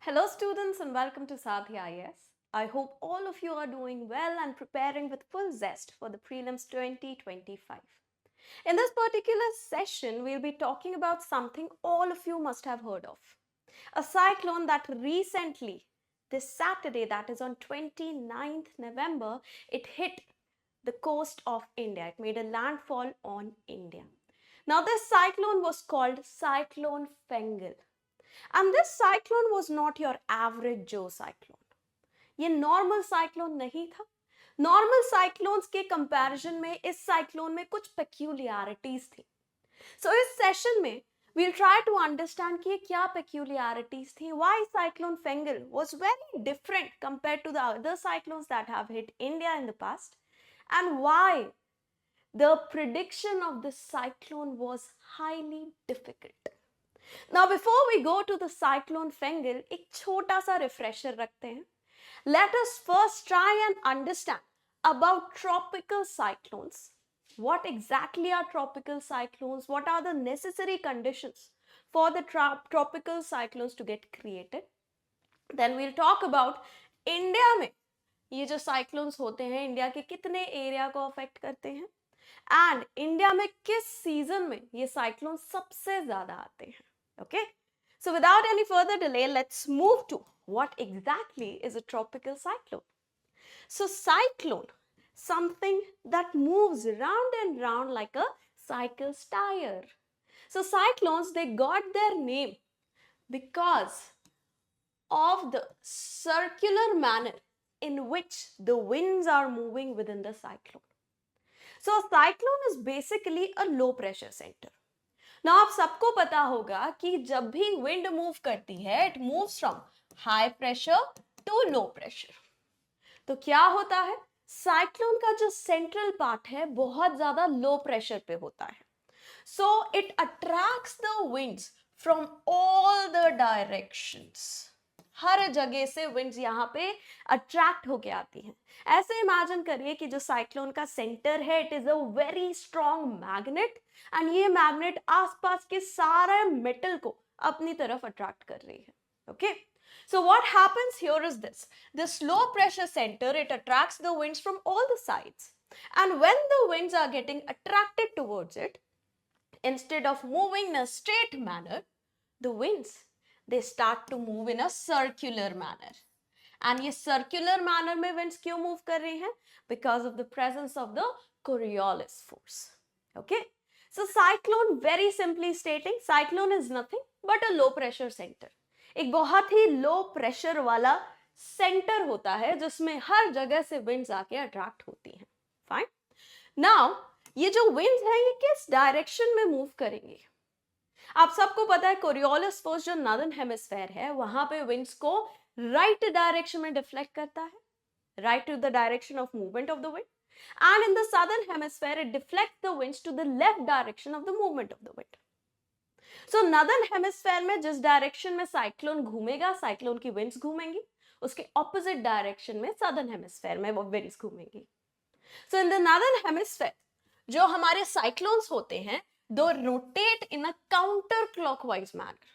Hello, students, and welcome to Sadhya IS. I hope all of you are doing well and preparing with full zest for the prelims 2025. In this particular session, we'll be talking about something all of you must have heard of. A cyclone that recently, this Saturday, that is on 29th November, it hit the coast of India. It made a landfall on India. Now, this cyclone was called Cyclone Fengal. And this cyclone was not your average Joe cyclone. ये normal cyclone नहीं था. Normal cyclones के comparison में इस cyclone में कुछ पेक्यूलियरिटीज थी. सो इस सेशन में we'll try to understand कि ये क्या peculiarities थी, why cyclone Fengal was very different compared to the other cyclones that have hit India in the past, and why the prediction of this cyclone was highly difficult. Now, before we go to the cyclone Fengal, एक छोटा सा refresher रखते हैं. Let us first try and understand about tropical cyclones. What exactly are tropical cyclones? What are the necessary conditions for the tropical cyclones to get created? Then we'll talk about India में ये जो cyclones होते हैं, India के कितने area को affect करते हैं, एंड इंडिया में किस सीजन में ये साइक्लोन सबसे ज्यादा आते हैं. Okay, so without any further delay, let's move to what exactly is a tropical cyclone. So cyclone, something that moves round and round like a cycle's tire. So cyclones, they got their name because of the circular manner in which the winds are moving within the cyclone. So a cyclone is basically a low pressure center. Now आप सबको पता होगा कि जब भी wind move करती है, it moves from high pressure to low pressure. तो क्या होता है, साइक्लोन का जो सेंट्रल पार्ट है बहुत ज्यादा लो प्रेशर पे होता है. So it attracts the winds from all the directions. हर जगह से विंड्स यहाँ पे अट्रैक्ट होके आती हैं. ऐसे इमेजिन करिए कि जो साइक्लोन का सेंटर है, it is a very strong magnet, and ये मैग्नेट आसपास के सारे मेटल को अपनी तरफ अट्रैक्ट कर रही है. Okay, so what happens here is this low pressure center, it attracts the winds from all the sides, and when the winds are getting attracted towards it, instead of moving in a straight manner, the winds, they start to move in a circular manner. And ये circular manner में winds क्यों move कर रही हैं? Because of the presence of the Coriolis force. Okay, so cyclone, very simply stating, cyclone is nothing but a low pressure center. एक बहुत ही low pressure वाला center होता है जिसमें हर जगह से winds आके attract होती हैं. Fine. Now ये जो winds हैं ये किस direction में move करेंगे? आप सबको पता है कोरियोलिस फोर्स जो नॉर्दर्न हेमिस्फेयर है वहां पे विंड्स को राइट डायरेक्शन में डिफ्लेक्ट करता है, right to the direction of movement of the wind, and in the southern hemisphere it deflect the winds to the left direction of the movement of the wind. So northern hemisphere में जिस direction में cyclone घूमेगा, cyclone की winds घूमेंगी, उसके opposite direction में southern hemisphere में वो विंड्स घूमेंगी. So in the northern hemisphere जो हमारे साइक्लोन्स होते हैं, do rotate in a counter clockwise manner.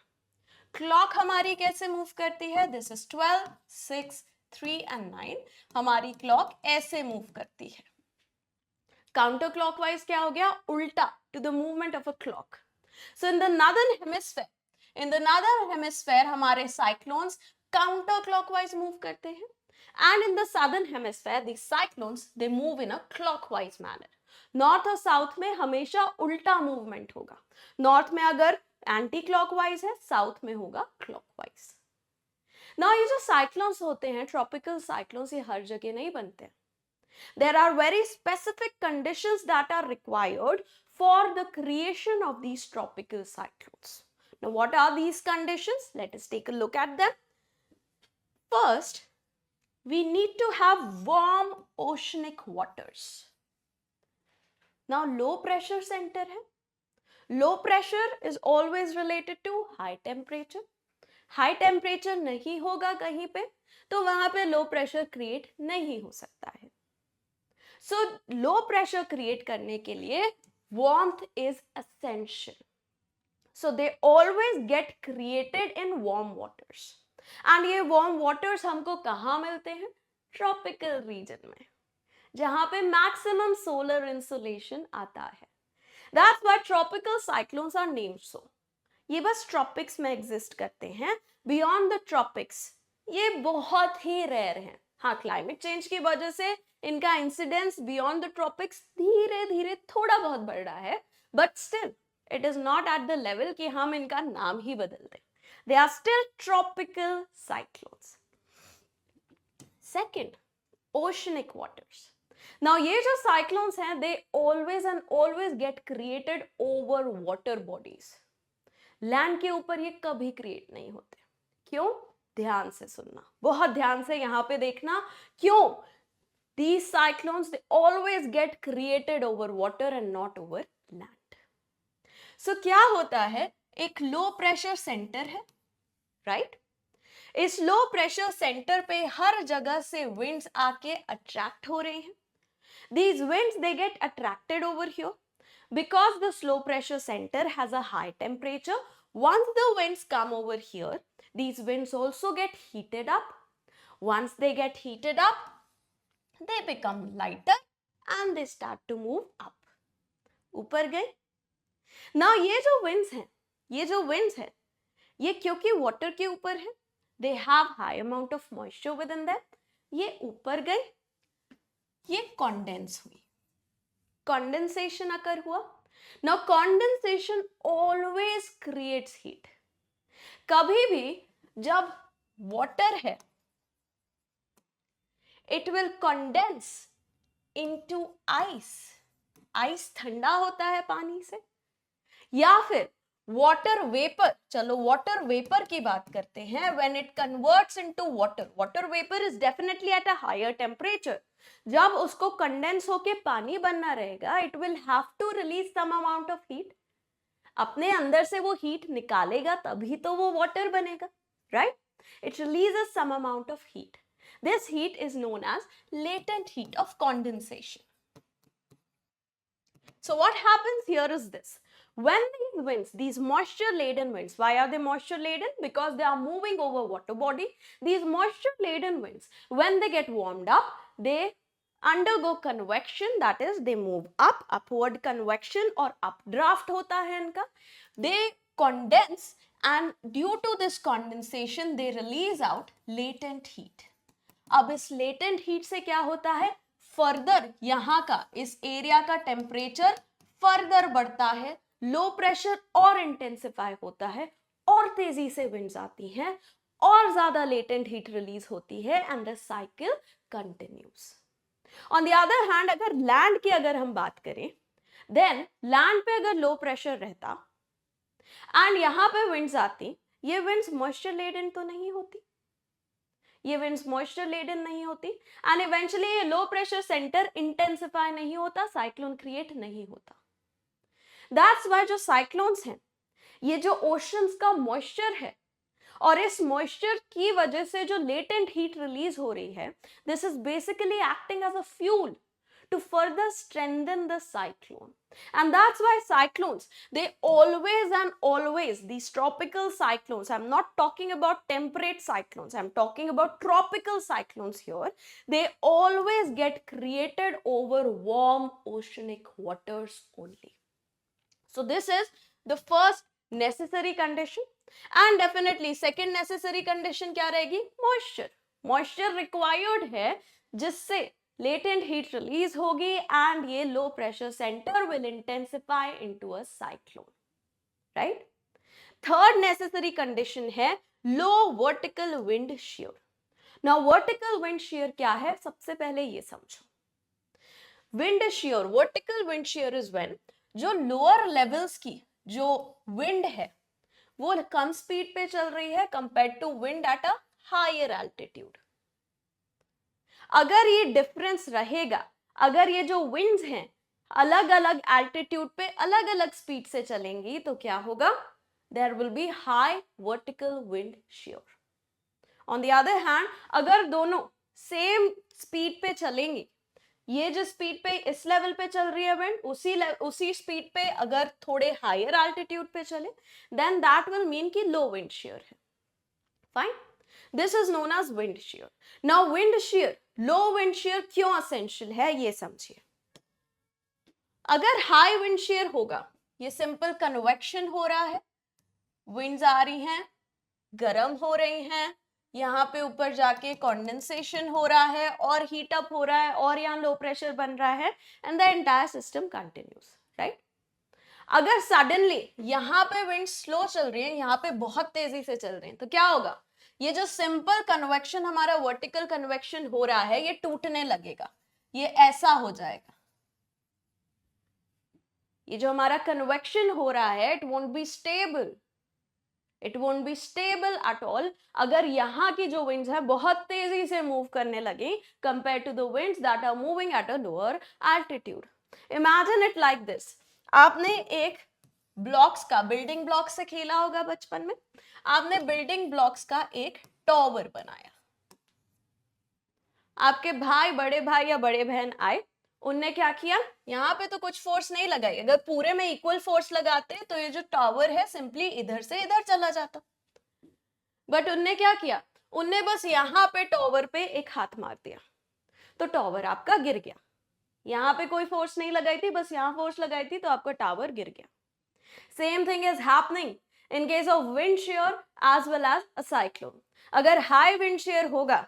Clock हमारी कैसे मूव करती है? This is 12, 6, 3 and 9. हमारी क्लॉक ऐसे मूव करती है. काउंटर क्लॉकवाइज क्या हो गया? उल्टा, to the movement of a clock. So in the northern hemisphere हमारे साइक्लोन्स काउंटर क्लॉकवाइज मूव करते हैं, and in the southern hemisphere the cyclones they move in a clockwise manner. North और south में हमेशा उल्टा मूवमेंट होगा. North में अगर एंटी क्लॉकवाइज है, साउथ में होगा क्लॉकवाइज. नाउ ये जो साइक्लोन्स होते हैं, ट्रॉपिकल साइक्लोन्स, ये हर जगह नहीं बनते. There are very specific conditions that are required for the creation of these tropical cyclones. Now what are these conditions? Let us take a look at them. First, we need to have warm oceanic waters. Now low pressure center है. Low pressure is always related to high temperature. High temperature नहीं होगा कहीं पे तो वहां पे low pressure create नहीं हो सकता है. So low pressure create करने के लिए warmth is essential. So they always get created in warm waters. And ये वार्म वाटर्स हमको कहाँ मिलते हैं? ट्रॉपिकल रीजन में, जहां पे मैक्सिमम सोलर इंसुलेशन आता है. That's why tropical cyclones are named so. ये बस ट्रॉपिक्स में एग्जिस्ट करते हैं. बियॉन्ड द ट्रॉपिक्स ये बहुत ही रेयर है. हाँ, क्लाइमेट चेंज की वजह से इनका इंसिडेंस बियॉन्ड द ट्रॉपिक्स धीरे धीरे थोड़ा बहुत बढ़ रहा है, but still it is not at the level कि हम इनका नाम ही बदल दें. They are still tropical cyclones. Second, oceanic waters. Now ये जो साइक्लोन्स हैं, they always and always get created over water bodies. Land के ऊपर ये कभी क्रिएट नहीं होते. क्यों? ध्यान से सुनना, बहुत ध्यान से यहां पे देखना. क्यों? These cyclones, they always get created over water and not over land. So क्या होता है? एक लो प्रेशर सेंटर है, राइट? इस लो प्रेशर सेंटर पे हर जगह से winds आके अट्रैक्ट हो रहे हैं. These winds, they get attracted over here because the low pressure center has a high temperature. Once the winds come over here, these winds also get heated up. Once they get heated up, they become lighter and they start to move up. ऊपर गए. Now ये जो winds हैं, ये क्योंकि water के ऊपर है, they have high amount of moisture within them. ये ऊपर गए, ये condense हुई, condensation अकर हुआ. Now condensation always creates heat. कभी भी जब water है, it will condense into ice. ice ठंडा होता है पानी से. या फिर वाटर वेपर, चलो वाटर वेपर की बात करते हैं. when it converts into water, water vapor is definitely at a higher temperature. जब उसको कंडेंस होके पानी बनना रहेगा, it will have to release some amount of heat. अपने अंदर से वो हीट निकालेगा तभी तो वो वाटर बनेगा, right? It releases some amount of heat. This heat is known as latent heat of condensation. So what happens here is this. When these winds, these moisture laden winds, why are they moisture laden? Because they are moving over water body. These moisture laden winds, when they get warmed up, they undergo convection, that is they move up, upward convection or updraft होता है इनका. They condense and due to this condensation they release out latent heat. अब इस latent heat से क्या होता है? Further यहाँ का इस एरिया का टेम्परेचर फर्दर बढ़ता है, लो प्रेशर और इंटेंसिफाई होता है, और तेजी से विंड्स आती हैं, और ज्यादा लेटेंट हीट रिलीज होती है, and the cycle continues. On the other hand, अगर लैंड की अगर हम बात करें, देन लैंड पे अगर लो प्रेशर रहता एंड यहाँ पे विंड्स आती, ये विंड्स मॉइस्चर लेडन तो नहीं होती, ये विंड्स मॉइस्चर लेडन नहीं होती, एंड इवेंचुअली ये लो प्रेशर सेंटर इंटेंसिफाई नहीं होता, साइक्लोन क्रिएट नहीं होता. दैट्स व्हाई जो साइक्लोन्स हैं, ये जो ओशंस का मॉइस्चर है, और इस मॉइस्चर की वजह से जो लेटेंट हीट रिलीज हो रही है, this is basically acting as a fuel to further strengthen the cyclone. And that's why cyclones, they always and always, these tropical cyclones, I'm not talking about temperate cyclones, I'm talking about tropical cyclones here, they always get created over warm oceanic waters only. So this is the first necessary condition. And definitely second necessary condition क्या रहेगी? Moisture. Moisture required है जिससे latent heat release होगी and ये low pressure center will intensify into a cyclone, right? Third necessary condition है low vertical wind shear. Now vertical wind shear क्या है? सबसे पहले ये समझो. Wind shear, vertical wind shear is when जो lower levels की जो wind है वो कम speed पे चल रही है compared to wind at a higher altitude. अगर ये डिफरेंस रहेगा, अगर ये जो विंड्स हैं अलग अलग एल्टीट्यूड पे अलग अलग स्पीड से चलेंगी, तो क्या होगा? There will be high vertical wind shear. On the other hand, अगर दोनों सेम स्पीड पे चलेंगी, ये जो स्पीड पे इस लेवल पे चल रही है विंड, उसी स्पीड पे अगर थोड़े हायर एल्टीट्यूड पे चले, देन दैट विल मीन कि लो विंड शीयर है. Fine. This is known as wind shear. Now wind shear, low wind shear क्यों असेंशियल है ये समझिए. अगर हाई विंड shear होगा, ये सिंपल कन्वेक्शन हो रहा है, विंड्स आ रही हैं, गर्म हो रही हैं, यहाँ पे ऊपर जाके कॉन्डेंसेशन हो रहा है और हीट अप हो रहा है और यहाँ लो प्रेशर बन रहा है and the entire system continues, right. अगर सडनली यहाँ पे विंड स्लो चल रही है, यहाँ पे बहुत तेजी से चल रही है, तो क्या होगा, ये जो सिंपल कन्वेक्शन हमारा वर्टिकल कन्वेक्शन हो रहा है ये टूटने लगेगा, ये ऐसा हो जाएगा. ये जो हमारा कन्वेक्शन हो रहा है it won't be stable, it won't be stable at all. अगर यहाँ की जो विंड्स है बहुत तेजी से मूव करने लगी compare to the winds that are moving at a lower altitude. Imagine it like this. आपने एक ब्लॉक्स का, बिल्डिंग ब्लॉक्स से खेला होगा बचपन में, आपने बिल्डिंग ब्लॉक्स का एक टॉवर बनाया. आपके भाई, बड़े भाई या बड़े बहन आए, उनने क्या किया, यहाँ पे तो कुछ फोर्स नहीं लगाई. अगर पूरे में इक्वल फोर्स लगाते तो ये जो टावर है सिंपली इधर से इधर चला जाता. बट उनने क्या किया, उनने बस यहाँ पे टावर पे एक हाथ मार दिया तो टावर आपका गिर गया. यहाँ पे कोई फोर्स नहीं लगाई थी, बस यहाँ फोर्स लगाई थी तो आपका टावर गिर गया. Same thing is happening in case of wind shear as well as a cyclone. अगर हाई विंड shear होगा,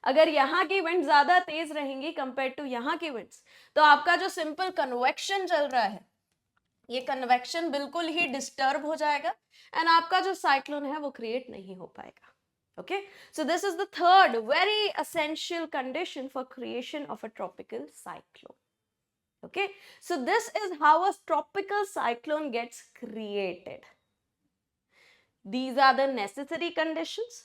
अगर यहाँ की विंड ज्यादा तेज रहेंगी कंपेयर टू यहाँ की विंड्स, तो आपका जो सिंपल कन्वेक्शन चल रहा है ये कन्वेक्शन बिल्कुल ही डिस्टर्ब हो जाएगा एंड आपका जो साइक्लोन है वो क्रिएट नहीं हो पाएगा. Okay, so this is the third very essential condition for creation of a tropical cyclone. Okay, so this is how a tropical cyclone gets created. These are the necessary conditions.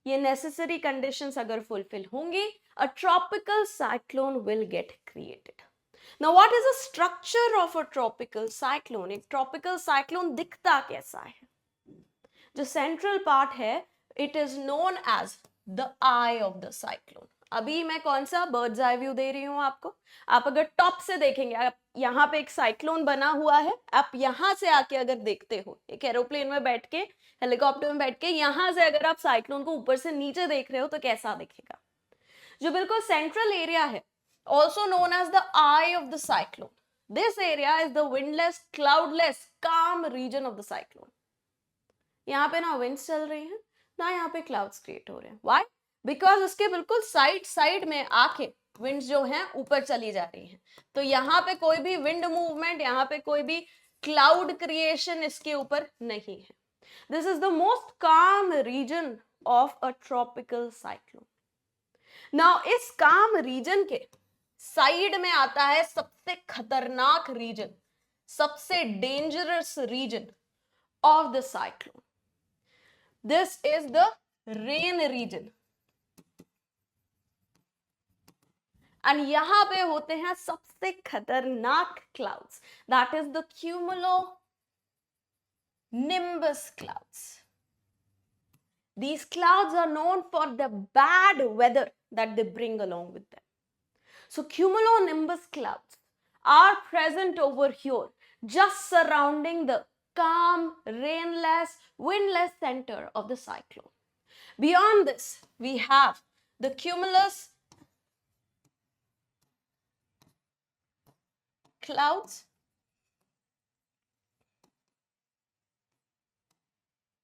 ये necessary conditions अगर fulfill होंगी, a tropical cyclone will get created. Now, what is the structure of a tropical cyclone? एक tropical cyclone दिखता कैसा है? जो central part है, it is known as the eye of the cyclone. अभी मैं कौन सा bird's eye view दे रही हूँ आपको. आप अगर टॉप से देखेंगे, आप यहाँ पे एक साइक्लोन बना हुआ है, आप यहाँ से आके अगर देखते हो, एक एरोप्लेन में बैठ के, हेलीकॉप्टर में बैठ के यहाँ से अगर आप साइक्लोन को ऊपर से नीचे देख रहे हो तो कैसा दिखेगा. जो बिल्कुल सेंट्रल एरिया है, also known as the eye of the cyclone. This area is the windless, cloudless, calm region of the cyclone. यहाँ पे ना winds चल रही हैं, ना यहाँ पे clouds create हो रहे हैं. Why? Because उसके बिल्कुल साइड में आके winds जो हैं ऊपर चली जा रही हैं. तो यहाँ पे कोई भी wind movement, यहाँ पे कोई भी cloud creation इसके ऊपर नहीं है. This is the most calm region of a tropical cyclone. Now इस calm region के साइड में आता है सबसे खतरनाक रीजन, सबसे dangerous region of the cyclone. This is the rain region and यहां पे होते हैं सबसे खतरनाक clouds, that is the cumulonimbus clouds. These clouds are known for the bad weather that they bring along with them. So cumulonimbus clouds are present over here, just surrounding the calm, rainless, windless center of the cyclone. Beyond this, we have the cumulus clouds,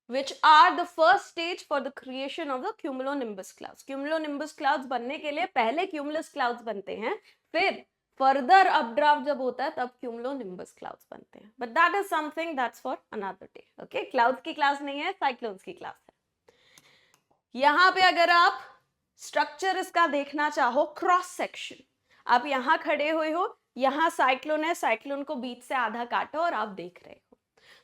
which are the first stage for the creation of the cumulonimbus clouds. Cumulonimbus clouds बनने के लिए पहले cumulus clouds बनते हैं, फिर further updraft जब होता है तब cumulonimbus clouds बनते हैं. But that is something that's for another day. Okay, clouds की class नहीं है, cyclones की class है. यहाँ पे अगर आप structure इसका देखना चाहो, cross section, आप यहाँ खड़े हुए हो, यहाँ cyclone है, cyclone को बीच से आधा काटो और आप देख रहे हो.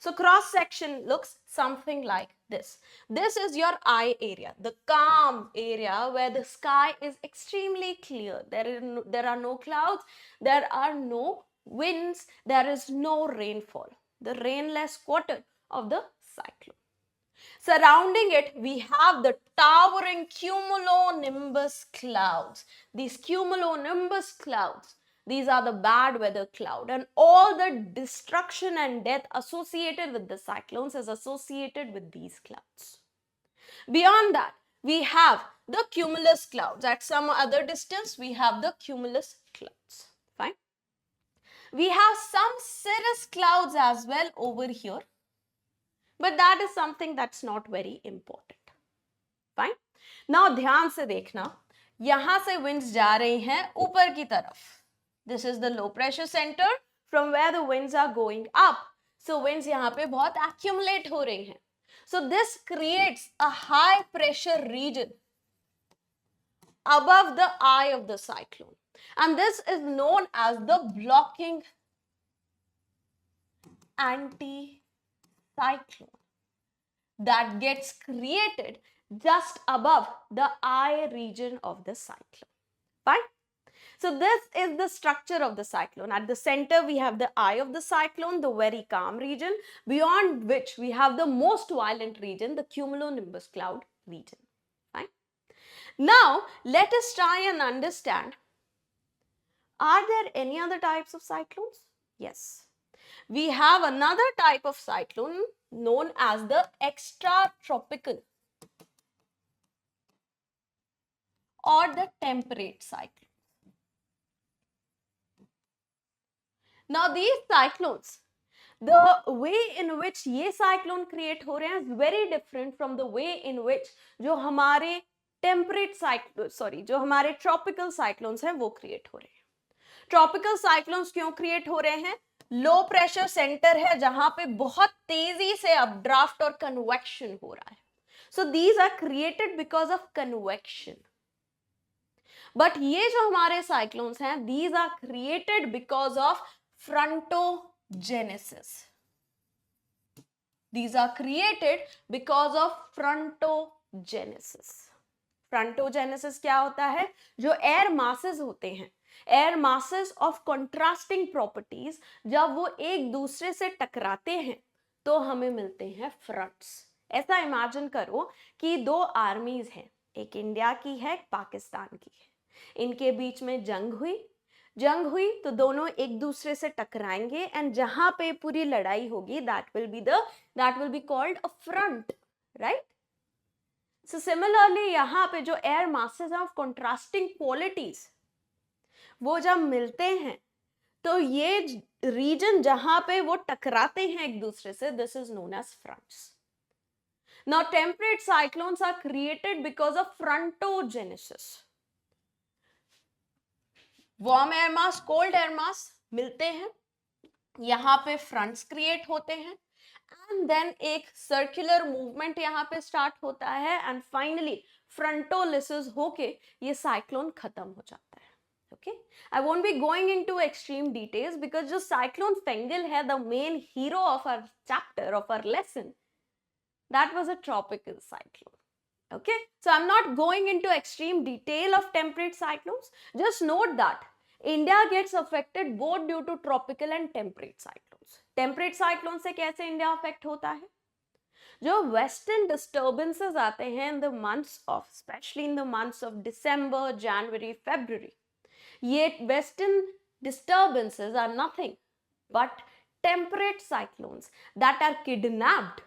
So cross section looks something like this. This is your eye area, the calm area where the sky is extremely clear. There are no clouds, there are no winds, there is no rainfall. The rainless quarter of the cyclone. Surrounding it, we have the towering cumulonimbus clouds. These cumulonimbus clouds, these are the bad weather cloud, and all the destruction and death associated with the cyclones is associated with these clouds. Beyond that, we have the cumulus clouds. At some other distance, we have the cumulus clouds. Fine. We have some cirrus clouds as well over here, but that is something that's not very important. Fine. Now ध्यान से देखना, यहां से winds जा रही हैं ऊपर की तरफ. This is the low pressure center from where the winds are going up. So winds यहाँ पे बहुत accumulate हो रही हैं. So this creates a high pressure region above the eye of the cyclone. And this is known as the blocking anticyclone that gets created just above the eye region of the cyclone. Fine. So this is the structure of the cyclone. At the center, we have the eye of the cyclone, the very calm region, beyond which we have the most violent region, the cumulonimbus cloud region. Fine. Now, let us try and understand, are there any other types of cyclones? Yes. We have another type of cyclone known as the extratropical or the temperate cyclone. Now these cyclones, the way in which ये cyclone create हो रहे हैं is very different from the way in which जो हमारे temperate cyclone, जो हमारे tropical cyclones हैं वो create हो रहे हैं. Tropical cyclones क्यों create हो रहे हैं? Low pressure center है जहां पे बहुत तेजी से updraft और convection हो रहा है. So these are created because of convection. But ये जो हमारे cyclones हैं, these are created because of frontogenesis. These are created because of frontogenesis. Frontogenesis क्या होता है? जो air masses होते हैं, air masses of contrasting properties, जब वो एक दूसरे से टकराते हैं तो हमें मिलते हैं fronts. ऐसा imagine करो कि दो आर्मीज हैं, एक इंडिया की है, एक पाकिस्तान की है. इनके बीच में जंग हुई तो दोनों एक दूसरे से टकराएंगे एंड जहां पे पूरी लड़ाई होगी that will be called a front, right? So similarly यहाँ पे जो air masses हैं of contrasting qualities, वो जब मिलते हैं तो ये region जहां पे वो टकराते हैं एक दूसरे से, this is known as fronts. Now temperate cyclones are created because of frontogenesis. Warm air mass, cold air mass मिलते हैं, यहाँ पे फ्रंट्स क्रिएट होते हैं एंड देन एक सर्कुलर मूवमेंट यहाँ पे स्टार्ट होता है एंड फाइनली फ्रंटोलिसिस होके ये साइक्लोन खत्म हो जाता है. Okay, I won't be going into extreme details because जो साइक्लोन फेंगल है, the main hero of our chapter, of our lesson, that was a tropical cyclone. Okay, so I'm not going into extreme detail of temperate cyclones. Just note that India gets affected both due to tropical and temperate cyclones. Temperate cyclones से कैसे India affect होता है? जो western disturbances आते हैं in the months of, especially in the months of December, January, February, ये western disturbances are nothing but temperate cyclones that are kidnapped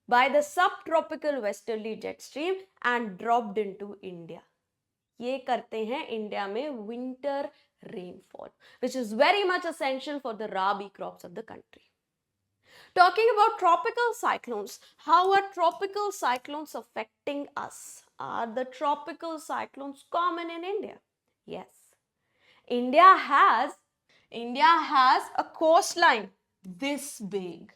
by the subtropical westerly jet stream and dropped into India. ये करते हैं India में winter rainfall, which is very much essential for the rabi crops of the country. Talking about tropical cyclones, how are tropical cyclones affecting us? Are the tropical cyclones common in India? Yes. India has a coastline this big,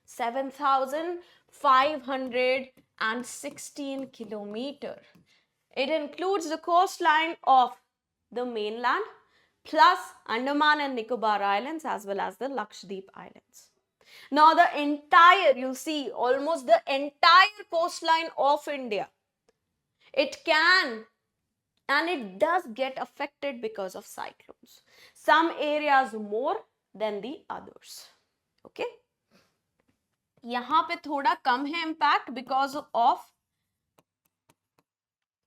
7,516 kilometer. It includes the coastline of the mainland plus Andaman and Nicobar Islands as well as the Lakshadweep Islands. Now the entire, you see, almost the entire coastline of India, it can and it does get affected because of cyclones. Some areas more than the others. Okay. यहाँ पे थोड़ा कम है impact because of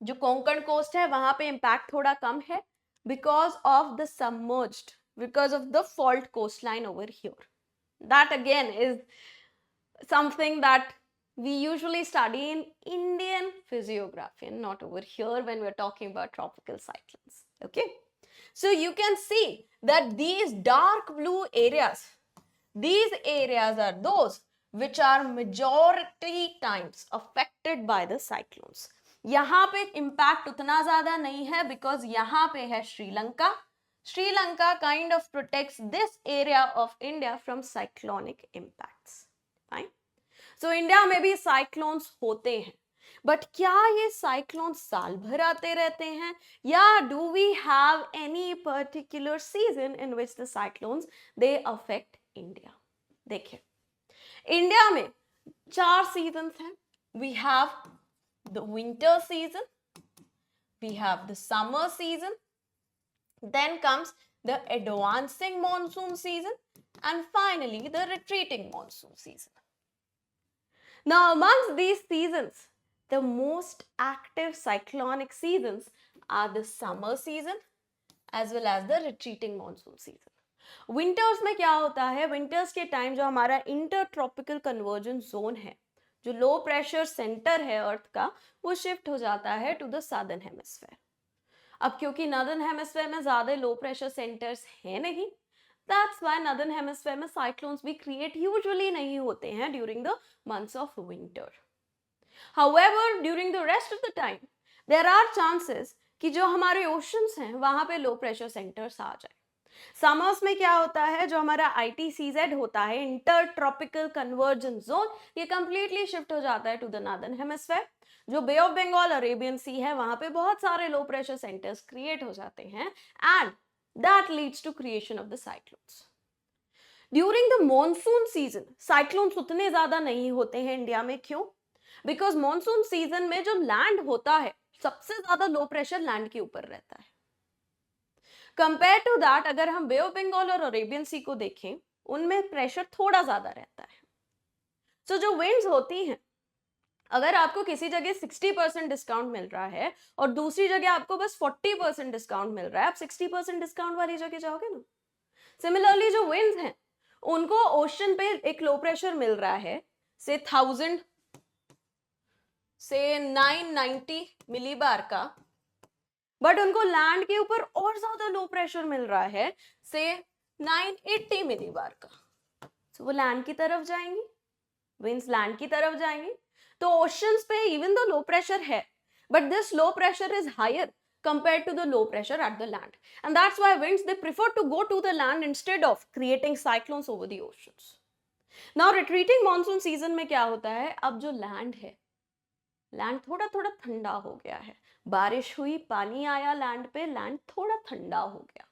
जो Konkan coast है वहां पे impact थोड़ा कम है because of the submerged, because of the fault coast line over here. That again is something that we usually study in Indian physiography and not over here when we're talking about tropical cyclones. Okay, so you can see that these dark blue areas, these areas are those which are majority times affected by the cyclones. यहाँ पे impact उतना ज़्यादा नहीं है because यहाँ पे है Sri Lanka. Sri Lanka kind of protects this area of India from cyclonic impacts. Fine. So India में भी साइक्लोन्स होते हैं, बट क्या ये साइक्लोन्स साल भर आते रहते हैं या do we have any particular season in which the cyclones they affect India? देखिए, इंडिया में 4 सीजन्स हैं. We have the winter season, we have the summer season, then comes the advancing monsoon season and finally the retreating monsoon season. Now, amongst these seasons, the most active cyclonic seasons are the summer season as well as the retreating monsoon season. Winters में क्या होता है? Winters के time जो हमारा intertropical convergence zone है, जो low pressure center है अर्थ का, वो शिफ्ट हो जाता है to the southern hemisphere. अब क्योंकि northern hemisphere में ज़्यादा low pressure centers है नहीं, that's why northern hemisphere में cyclones भी create usually नहीं होते हैं during the months of winter. However, during the rest of the time, there are chances कि जो हमारे oceans हैं वहाँ पे low pressure centers आ जाए. Summers में क्या होता है? जो हमारा ITCZ होता है, Intertropical Convergence Zone, ये completely shift हो जाता है to the northern hemisphere. जो Bay of Bengal, Arabian Sea है, वहाँ पे बहुत सारे low pressure centers create हो जाते हैं and that leads to creation of the cyclones. During the monsoon season, cyclones उतने ज़्यादा नहीं होते हैं इंडिया में. क्यों? Because monsoon season में जो land होता है, सबसे ज़्यादा low pressure land के ऊपर रहता है. Compared to that, अगर हम Bay of Bengal और Arabian Sea को देखें, उनमें pressure थोड़ा ज़्यादा रहता है. So जो winds होती हैं, अगर आपको किसी जगह 60% डिस्काउंट मिल रहा है और दूसरी जगह आपको बस 40% डिस्काउंट मिल रहा है, आप 60% डिस्काउंट वाली जगह जाओगे ना. सिमिलरली जो विंड्स हैं, उनको ओशन पे एक लो प्रेशर मिल रहा है, से 1000 से 990 मिलीबार का, बट उनको लैंड के ऊपर और ज्यादा लो प्रेशर मिल रहा है, से 980 मिलीबार का. तो वो लैंड की तरफ जाएंगी, विंड्स लैंड की तरफ जाएंगी. तो ओशंस पे इवन दो लो प्रेशर है, but this low pressure is higher compared to the low pressure at the land, and that's why winds they prefer to go to the land instead of creating cyclones over the oceans. Now retreating monsoon season में क्या होता है? अब जो land है, land थोड़ा थोड़ा ठंडा हो गया है, बारिश हुई, पानी आया लैंड पे, लैंड थोड़ा ठंडा हो गया,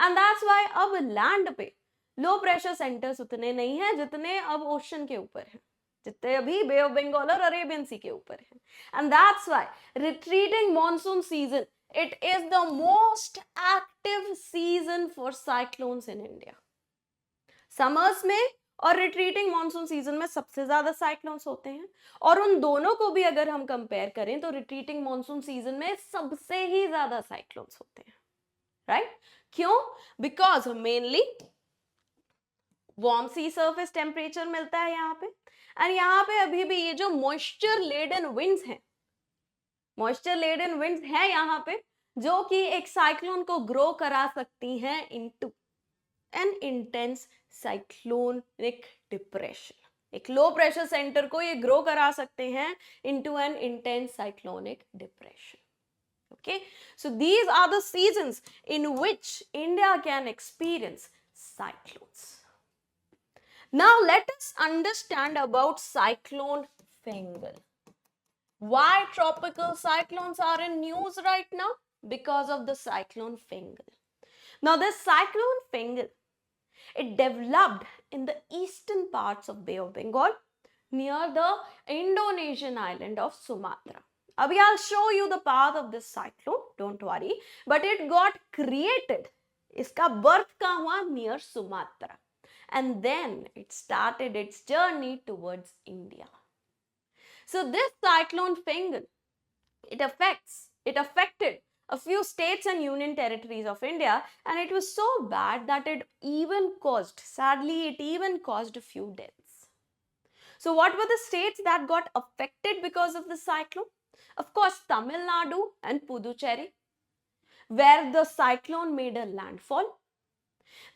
and that's why अब लैंड पे लो प्रेशर सेंटर्स उतने नहीं है जितने अब ओशन के ऊपर है, जितने अभी बे ऑफ बंगाल और अरेबियन सी के ऊपर है. And that's why retreating monsoon season, it is the most active season for cyclones in India. Summers में और रिट्रीटिंग मॉनसून सीजन में सबसे ज्यादा साइक्लोन्स होते हैं, और उन दोनों को भी अगर हम कंपेयर करें तो रिट्रीटिंग मॉनसून सीजन में सबसे ही ज्यादा साइक्लोन्स होते हैं. राइट? क्यों? Because mainly warm sea surface temperature मिलता है यहाँ पे, एंड यहाँ पे अभी भी ये जो मॉइस्चर लेडन विंड्स हैं, मॉइस्चर लेडन विंड्स हैं यहाँ पे, जो कि एक साइक्लोन को ग्रो करा सकती हैं into an intense cyclonic depression. एक लो प्रेशर सेंटर को ये ग्रो करा सकते हैं into an intense cyclonic depression. Okay, so these are the seasons in which India can experience cyclones. Now let us understand about cyclone Fengal. Why tropical cyclones are in news right now? Because of the cyclone Fengal. Now this cyclone Fengal, it developed in the eastern parts of Bay of Bengal near the Indonesian island of Sumatra. Abhi I'll show you the path of this cyclone, don't worry, but it got created, iska birth ka hua near Sumatra, and then it started its journey towards India. So this cyclone Fengal, it affected a few states and union territories of India, and it was so bad that it even caused, sadly, it even caused a few deaths. So what were the states that got affected because of the cyclone? Of course, Tamil Nadu and Puducherry, where the cyclone made a landfall.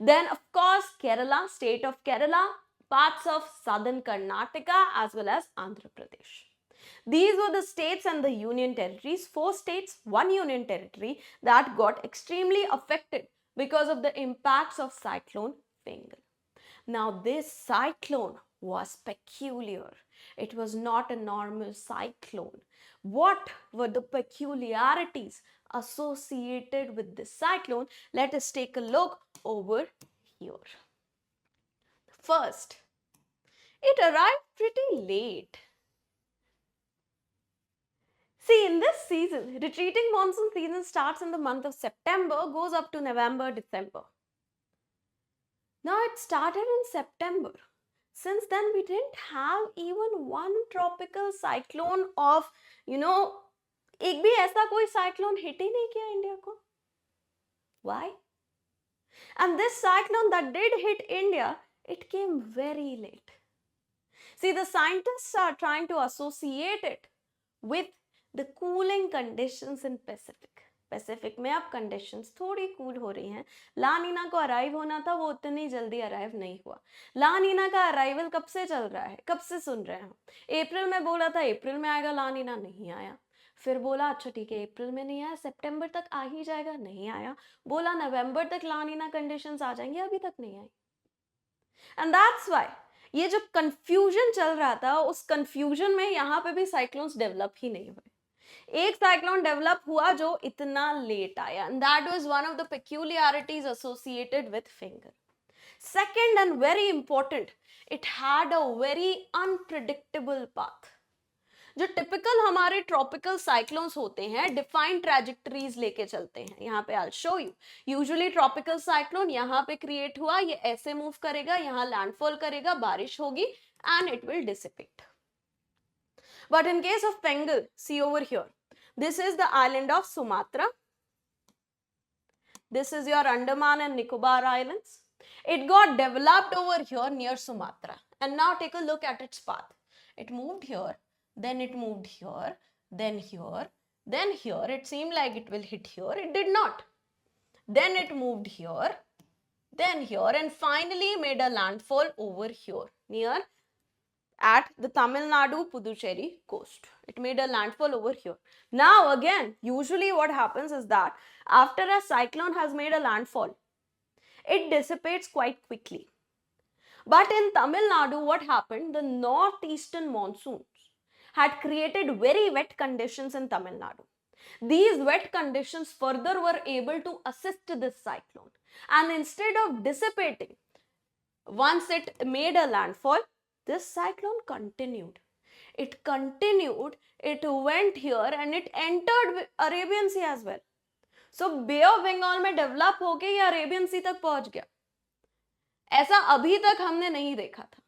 Then, of course, Kerala, state of Kerala, parts of southern Karnataka, as well as Andhra Pradesh. These were the states and the union territories, 4 states, 1 union territory, that got extremely affected because of the impacts of cyclone Bengal. Now, this cyclone was peculiar. It was not a normal cyclone. What were the peculiarities associated with this cyclone? Let us take a look over here. First, it arrived pretty late. See, in this season, retreating monsoon season starts in the month of September, goes up to November, December. Now it started in September. Since then, we didn't have even one tropical cyclone of, एक भी ऐसा कोई cyclone hit ही नहीं किया India को. Why? And this cyclone that did hit India, it came very late. See, the scientists are trying to associate it with the cooling conditions in Pacific. Pacific में अब conditions थोड़ी cool हो रही हैं. ला नीना को अराइव होना था, वो उतनी जल्दी अराइव नहीं हुआ. ला नीना का अराइवल कब से चल रहा है, कब से सुन रहे हैं हम? अप्रैल में बोला था अप्रैल में आएगा, ला नीना नहीं आया. फिर बोला अच्छा ठीक है अप्रैल में नहीं आया, सितंबर तक आ ही जाएगा, नहीं आया. बोला नवंबर तक ला नीना कंडीशंस आ जाएंगे, अभी तक नहीं आई. एंड दैट्स व्हाई ये जो कंफ्यूजन चल रहा था, उस कंफ्यूजन में यहाँ पे भी साइक्लोन्स डेवलप ही नहीं हुए. एक साइक्लोन डेवलप हुआ जो इतना लेट आया, and that was one of the peculiarities associated with Finger. Second and very important, it had a very unpredictable path. जो टिपिकल हमारे ट्रॉपिकल साइक्लोन्स होते हैं, डिफाइंड ट्रैजेक्टरीज लेके चलते हैं. यहाँ पे I'll show you. Usually tropical cyclone यहाँ पे क्रिएट हुआ, ये ऐसे मूव करेगा, यहाँ लैंडफॉल करेगा, बारिश होगी and it will dissipate. But in case of Bengal, see over here, this is the island of Sumatra. This is your Andaman and Nicobar Islands. It got developed over here near Sumatra. And now take a look at its path. It moved here, then it moved here, then here, then here. It seemed like it will hit here. It did not. Then it moved here, then here, and finally made a landfall over here near at the Tamil Nadu Puducherry coast. It made a landfall over here. Now again, usually what happens is that after a cyclone has made a landfall, it dissipates quite quickly. But in Tamil Nadu, what happened? The northeastern monsoons had created very wet conditions in Tamil Nadu. These wet conditions further were able to assist this cyclone. And instead of dissipating, once it made a landfall, this cyclone continued. It continued, it went here and it entered Arabian Sea as well. So Bay of Bengal में develop होके ये Arabian Sea तक पहुंच गया. ऐसा अभी तक हमने नहीं देखा था.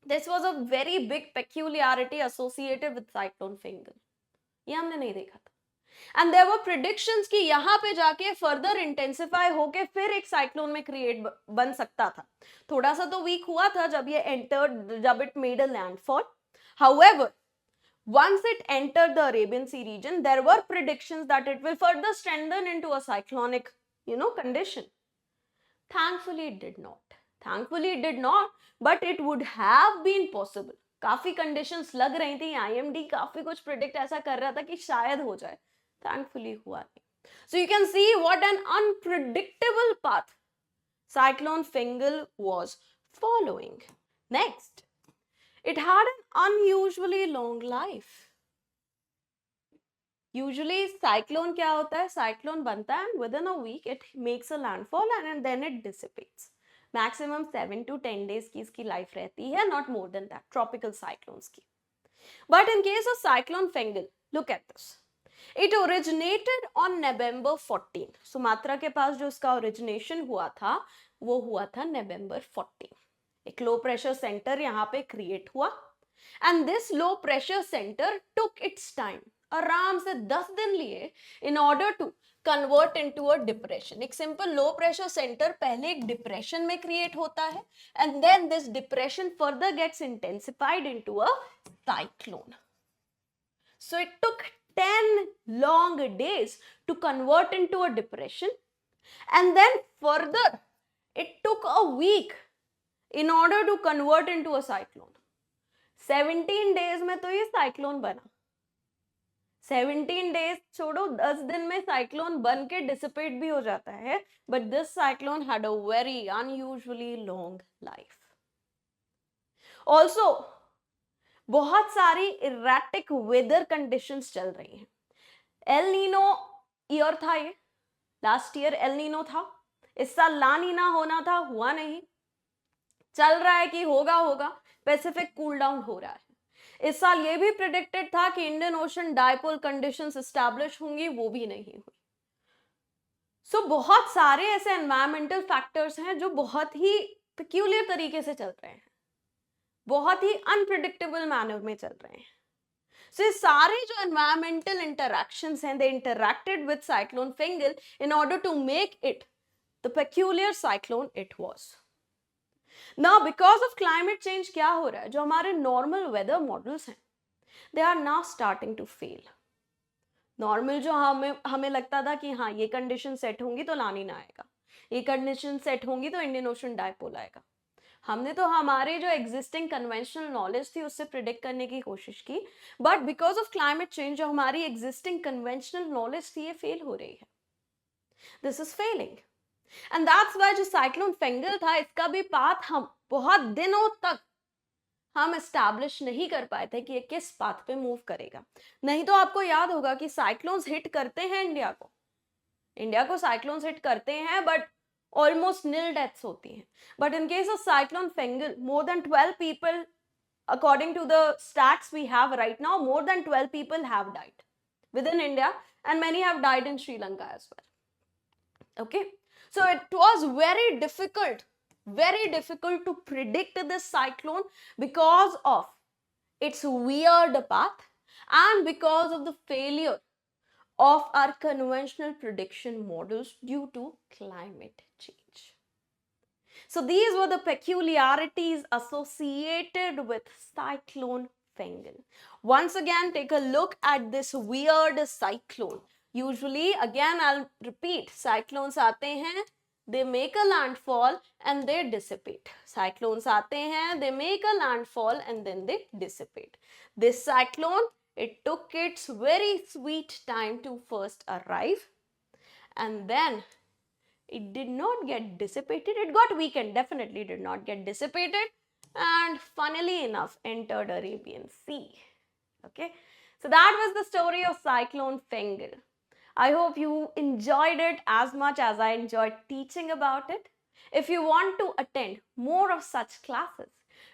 This was a very big peculiarity associated with cyclone Bengal. ये हमने नहीं देखा था. And there were predictions कि यहाँ पे जाके further intensify होके फिर एक cyclone में create बन सकता था. थोड़ा सा तो weak हुआ था जब ये entered, जब it made a landfall. However, once it entered the Arabian Sea region, there were predictions that it will further strengthen into a cyclonic, condition. Thankfully, it did not. Thankfully, it did not, but it would have been possible. काफी conditions लग रही थी, IMD काफी कुछ predict ऐसा कर रहा था कि शायद हो जाए. Thankfully, हुआ नहीं. So you can see what an unpredictable path Cyclone Bengal was following. Next, it had an unusually long life. Usually, cyclone क्या होता है? Cyclone बनता है and within a week it makes a landfall and then it dissipates. Maximum 7 to 10 days की इसकी life रहती है, not more than that. Tropical cyclones की. But in case of Cyclone Bengal, look at this. It originated on November 14. Sumatra के पास जो इसका origination हुआ था, वो हुआ था November 14. एक low pressure center यहाँ पे create हुआ, and this low pressure center took its time, आराम से 10 दिन लिए in order to convert into a depression. एक simple low pressure center पहले एक depression में create होता है and then this depression further gets intensified into a cyclone. So it took 10 long days to convert into a depression, and then further it took a week in order to convert into a cyclone. 17 days में तो ये cyclone बना. 17 days छोड़ो, 10 दिन में cyclone बन के dissipate भी हो जाता है, but this cyclone had a very unusually long life. Also, बहुत सारी erratic weather conditions चल रही हैं. एल नीनो ईयर था ये, लास्ट ईयर एल नीनो था, इस साल ला नीना होना था, हुआ नहीं. चल रहा है कि होगा, पैसिफिक कूल डाउन हो रहा है. इस साल ये भी प्रिडिक्टेड था कि Indian ocean dipole conditions establish होंगी, वो भी नहीं हुई. सो बहुत सारे ऐसे एनवायरमेंटल फैक्टर्स हैं जो बहुत ही पेक्यूलियर तरीके से चल रहे हैं, बहुत ही अनप्रिडिक्टेबल मैनर में चल रहे हैं. So, ये सारे जो environmental interactions हैं, they interacted with cyclone Fengal in order to make it the peculiar cyclone it was. Now, because of climate change, क्या हो रहा है? जो हमारे normal weather models हैं, they are now starting to fail. Normal जो हमें लगता था कि हाँ ये condition set होंगी तो ला नीना आएगा, ये condition set होंगी तो Indian Ocean dipole आएगा. हमने तो हमारे जो एग्जिस्टिंग कन्वेंशनल नॉलेज थी उससे प्रिडिक्ट करने की कोशिश की, but because of climate change जो हमारी एग्जिस्टिंग कन्वेंशनल नॉलेज थी ये फेल हो रही है. This is failing and that's why जो साइक्लोन फेंगल था इसका भी पाथ हम बहुत दिनों तक हम एस्टैब्लिश नहीं कर पाए थे कि ये किस पाथ पे मूव करेगा. नहीं तो आपको याद होगा कि साइक्लोन्स हिट करते हैं इंडिया को साइक्लोन्स हिट करते हैं बट almost nil deaths होती हैं. But in case of cyclone Fengal, more than 12 people, according to the stats we have right now, more than 12 people have died within India and many have died in Sri Lanka as well. Okay, so it was very difficult to predict this cyclone because of its weird path and because of the failure of our conventional prediction models due to climate change. So these were the peculiarities associated with cyclone Fengal. Once again, take a look at this weird cyclone. Usually, again, I'll repeat, cyclones आते हैं, they make a landfall and they dissipate. Cyclones आते हैं, they make a landfall and then they dissipate. This cyclone, it took its very sweet time to first arrive and then it did not get dissipated. It got weakened, definitely did not get dissipated and funnily enough entered Arabian Sea. Okay, so that was the story of Cyclone Fengal. I hope you enjoyed it as much as I enjoyed teaching about it. If you want to attend more of such classes,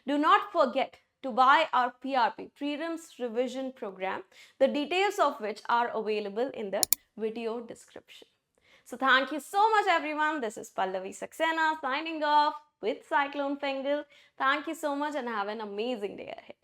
do not forget to buy our PRP, Prelims Revision Program, the details of which are available in the video description. So thank you so much everyone. This is Pallavi Saxena signing off with Cyclone Fengal. Thank you so much and have an amazing day ahead.